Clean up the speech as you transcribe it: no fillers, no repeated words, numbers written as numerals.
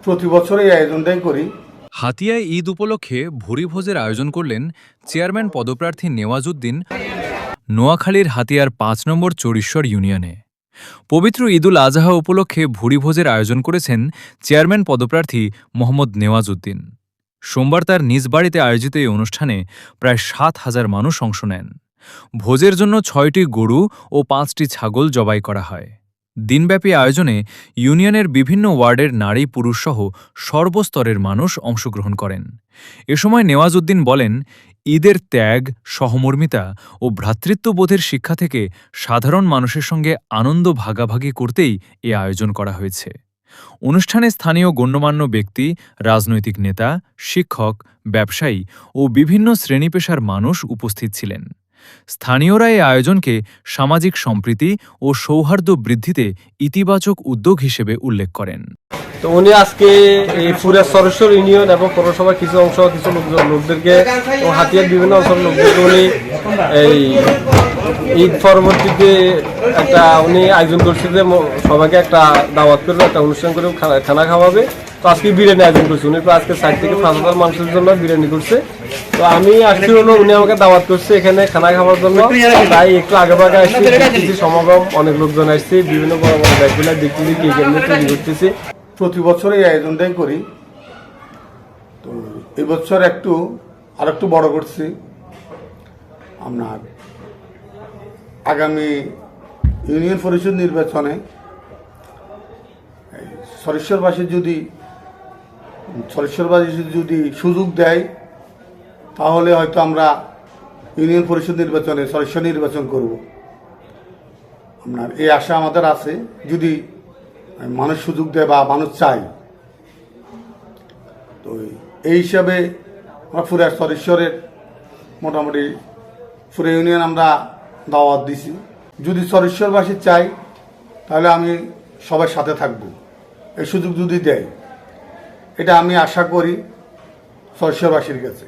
প্রতি বছর এই আয়োজনটাই করি। হাতিয়ায় ঈদ উপলক্ষে ভুরিভোজের আয়োজন করলেন চেয়ারম্যান পদপ্রার্থী নেওয়াজউদ্দিন নোয়াখালীর হাতিয়ার ৫ নম্বর চরিশ্বর ইউনিয়নে। পবিত্র ঈদুল আজহা উপলক্ষে ভুরিভোজের আয়োজন করেছেন চেয়ারম্যান পদপ্রার্থী মোহাম্মদ নেওয়াজউদ্দিন। সোমবার তার নিজ বাড়িতে আয়োজিত এই অনুষ্ঠানে প্রায় ৭,০০০ মানুষ অংশ নেন। ভোজের জন্য ৬টি গরু ও ৫টি ছাগল জবাই করা হয়। দিনব্যাপী আয়োজনে ইউনিয়নের বিভিন্ন ওয়ার্ডের নারী পুরুষসহ সর্বস্তরের মানুষ অংশগ্রহণ করেন। এ সময় নেওয়াজউদ্দিন বলেন, ঈদের ত্যাগ, সহমর্মিতা ও ভ্রাতৃত্ববোধের শিক্ষা থেকে সাধারণ মানুষের সঙ্গে আনন্দ ভাগাভাগি করতেই এ আয়োজন করা হয়েছে। অনুষ্ঠানে স্থানীয় গণ্যমান্য ব্যক্তি, রাজনৈতিক নেতা, শিক্ষক, ব্যবসায়ী ও বিভিন্ন শ্রেণীপেশার মানুষ উপস্থিত ছিলেন। স্থানীয়রা এই আয়োজনকে সামাজিক সম্প্রীতি ও সৌহার্দ্য বৃদ্ধিতে ইতিবাচক উদ্যোগ হিসেবে উল্লেখ করেন। তো উনি আজকে এই ফুরিয়া সরেশ্বর ইউনিয়ন এবং পৌরসভার কিছু অংশ কিছু লোকদেরকে এবং হাতিয়ার বিভিন্ন অঞ্চলের লোকদেরকে উনি এই ঈদ পরবর্তীতে উনি আয়োজন করছে যে সবাইকে একটা দাওয়াত করবে, একটা অনুষ্ঠান করে খানা খাওয়াবে। তো আজকে বিরিয়ানি আয়োজন করছে উনি। তো আজকে 4 থেকে 5,000 মানুষের জন্য বিরিয়ানি করছে। তো আমি আসছি হলো উনি আমাকে দাওয়াত করছে এখানে খানা খাওয়ার জন্য, তাই একটু আগে ভাগে আসছি। কিছু সমাগম, অনেক লোকজন আসছে, বিভিন্ন বড় বড় ব্যাগগুলো দেখতেছি কি কেমনি তৈরি করতেছি। প্রতি বছর এই আয়োজনটাই করি। তো এবছর আরেকটু বড় করছি। আপনার আগামী ইউনিয়ন পরিষদ নির্বাচনে সরেশ্বরবাসী যদি সুযোগ দেয়, তাহলে হয়তো আমরা ইউনিয়ন পরিষদ নির্বাচনে সরেশ্বর নির্বাচন করব। আপনার এই আশা আমাদের আছে, যদি মানুষ সুযোগ দেয় বা মানুষ চায়। তো এই হিসাবে আমরা ফুরিয়া সরেশ্বরের মোটামুটি ফুরিয়া ইউনিয়ন আমরা দাওয়াত দিছি। যদি সরেশ্বরবাসী চাই, তাহলে আমি সবার সাথে থাকব। এই সুযোগ যদি দেয়, এটা আমি আশা করি সরেশ্বরবাসীর কাছে।